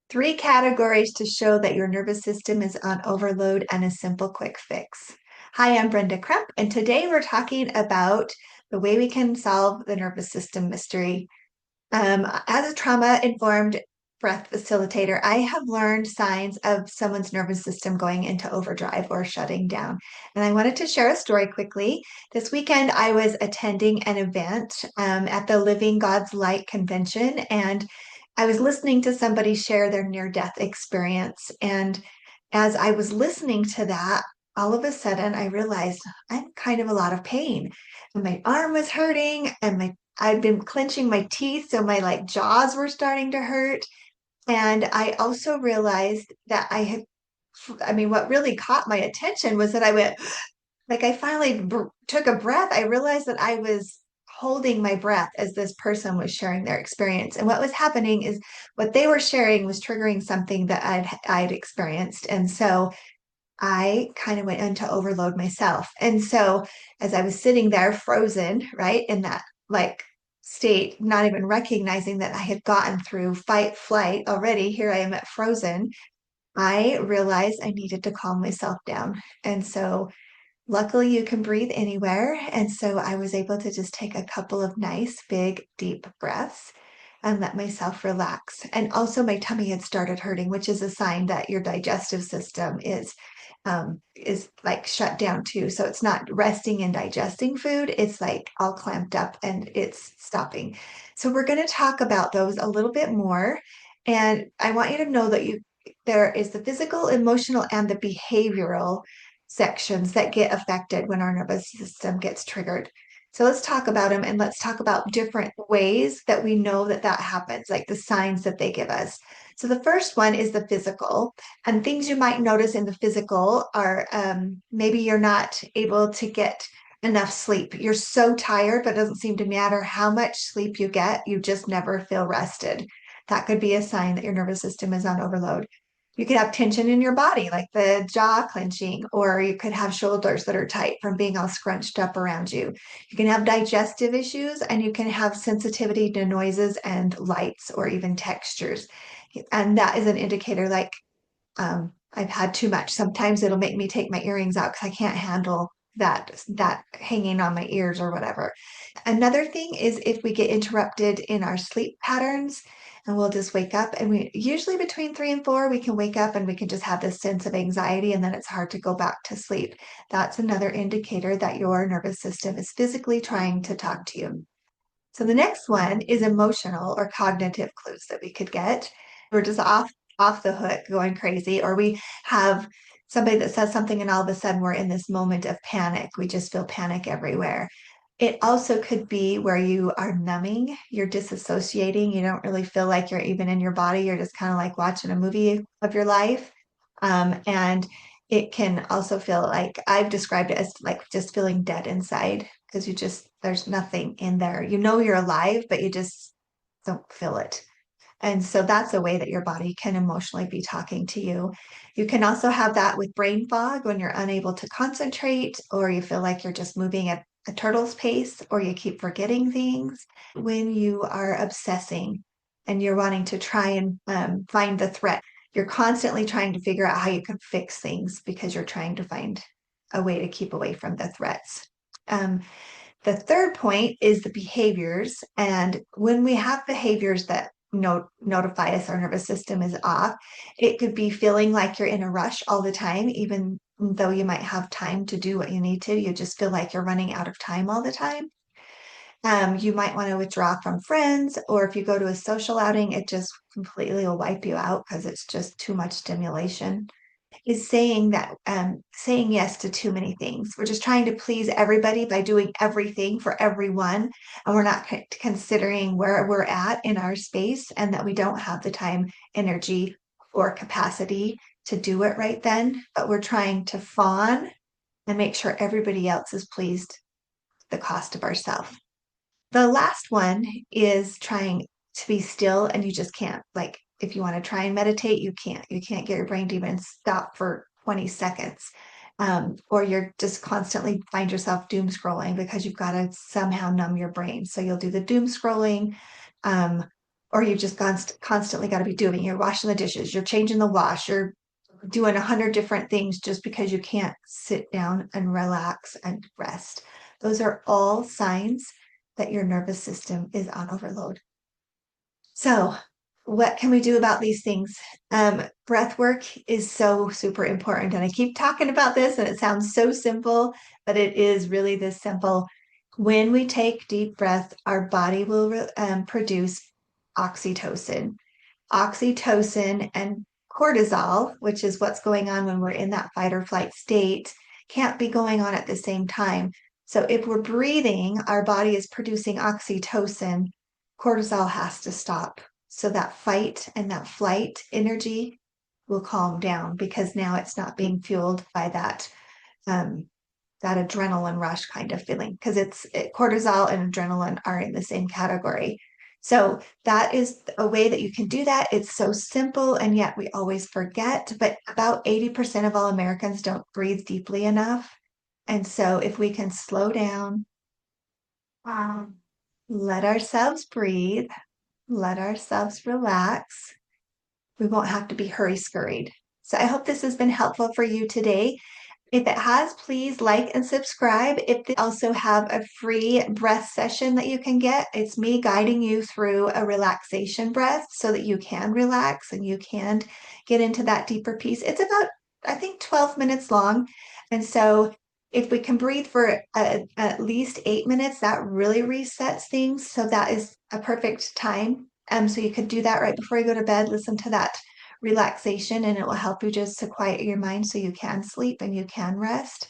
Three categories to show that your nervous system is on overload and a simple quick fix. Hi, I'm Brenda Kremp, and today we're talking about the way we can solve the nervous system mystery. As a trauma informed breath facilitator, I have learned signs of someone's nervous system going into overdrive or shutting down. And I wanted to share a story quickly. This weekend, I was attending an event at the Living God's Light convention, and I was listening to somebody share their near death experience. And as I was listening to that, all of a sudden I realized I'm kind of a lot of pain. And my arm was hurting and I'd been clenching my teeth, so my like jaws were starting to hurt. And I also realized that what really caught my attention was that I went, like, I finally took a breath. I realized that I was holding my breath as this person was sharing their experience. And what was happening is what they were sharing was triggering something that I'd experienced. And so I kind of went into overload myself. And so as I was sitting there frozen, right, in that like state, not even recognizing that I had gotten through fight, flight already, here I am at frozen, I realized I needed to calm myself down. And so luckily you can breathe anywhere. And so I was able to just take a couple of nice, big, deep breaths and let myself relax. And also my tummy had started hurting, which is a sign that your digestive system is like shut down too. So it's not resting and digesting food. It's like all clamped up and it's stopping. So we're going to talk about those a little bit more. And I want you to know that there is the physical, emotional, and the behavioral sections that get affected when our nervous system gets triggered. So let's talk about them and let's talk about different ways that we know that that happens, like the signs that they give us. So the first one is the physical, and things you might notice in the physical are maybe you're not able to get enough sleep. You're so tired, but it doesn't seem to matter how much sleep you get, you just never feel rested. That could be a sign that your nervous system is on overload. You could have tension in your body, like the jaw clenching, or you could have shoulders that are tight from being all scrunched up around you. You can have digestive issues, and you can have sensitivity to noises and lights or even textures. And that is an indicator like I've had too much. Sometimes it'll make me take my earrings out because I can't handle that hanging on my ears or whatever. Another thing is if we get interrupted in our sleep patterns and we'll just wake up, and we usually between 3 and 4 we can wake up and we can just have this sense of anxiety, and then it's hard to go back to sleep. That's another indicator that your nervous system is physically trying to talk to you. So the next one is emotional or cognitive clues that we could get. We're just off the hook going crazy, or we have somebody that says something and all of a sudden we're in this moment of panic. We just feel panic everywhere. It also could be where you are numbing, you're disassociating, you don't really feel like you're even in your body, you're just kind of like watching a movie of your life. And it can also feel like I've described it as like just feeling dead inside because there's nothing in there. You know you're alive, but you just don't feel it. And so that's a way that your body can emotionally be talking to you. You can also have that with brain fog when you're unable to concentrate, or you feel like you're just moving at a turtle's pace, or you keep forgetting things. When you are obsessing and you're wanting to try and find the threat, you're constantly trying to figure out how you can fix things because you're trying to find a way to keep away from the threats. Um, the third point is the behaviors. And when we have behaviors that notify us our nervous system is off, it could be feeling like you're in a rush all the time, even though you might have time to do what you need to. You just feel like you're running out of time all the time. You might want to withdraw from friends, or if you go to a social outing, it just completely will wipe you out because it's just too much stimulation. Is saying yes to too many things. We're just trying to please everybody by doing everything for everyone, and we're not considering where we're at in our space and that we don't have the time, energy, or capacity to do it right then. But we're trying to fawn and make sure everybody else is pleased at the cost of ourselves. The last one is trying to be still, and you just can't. Like, if you want to try and meditate, you can't. You can't get your brain to even stop for 20 seconds. Or you're just constantly find yourself doom scrolling because you've got to somehow numb your brain. So you'll do the doom scrolling. Um, or you've just constantly got to be doing. You're washing the dishes, you're changing the wash, you're doing 100 different things just because you can't sit down and relax and rest. Those are all signs that your nervous system is on overload. So, what can we do about these things? Breath work is so super important. And I keep talking about this, and it sounds so simple, but it is really this simple. When we take deep breath, our body will produce oxytocin. Oxytocin and cortisol, which is what's going on when we're in that fight or flight state, can't be going on at the same time. So if we're breathing, our body is producing oxytocin, cortisol has to stop. So that fight and that flight energy will calm down because now it's not being fueled by um, that adrenaline rush kind of feeling because cortisol and adrenaline are in the same category. So that is a way that you can do that. It's so simple and yet we always forget, but about 80% of all Americans don't breathe deeply enough. And so if we can slow down, let ourselves breathe, let ourselves relax, we won't have to be hurry scurried. So I hope this has been helpful for you today. If it has, please like and subscribe. If they also have a free breath session that you can get, it's me guiding you through a relaxation breath so that you can relax and you can get into that deeper peace. It's about, I think, 12 minutes long. And so if we can breathe for at least 8 minutes, that really resets things. So that is a perfect time. So you could do that right before you go to bed, listen to that relaxation, and it will help you just to quiet your mind so you can sleep and you can rest.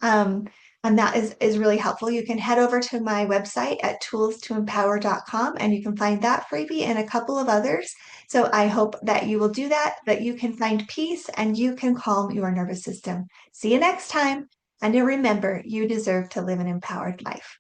Um, and that is really helpful. You can head over to my website at toolstoempower.com and you can find that freebie and a couple of others. So I hope that you will do that, that you can find peace and you can calm your nervous system. See you next time. And remember, you deserve to live an empowered life.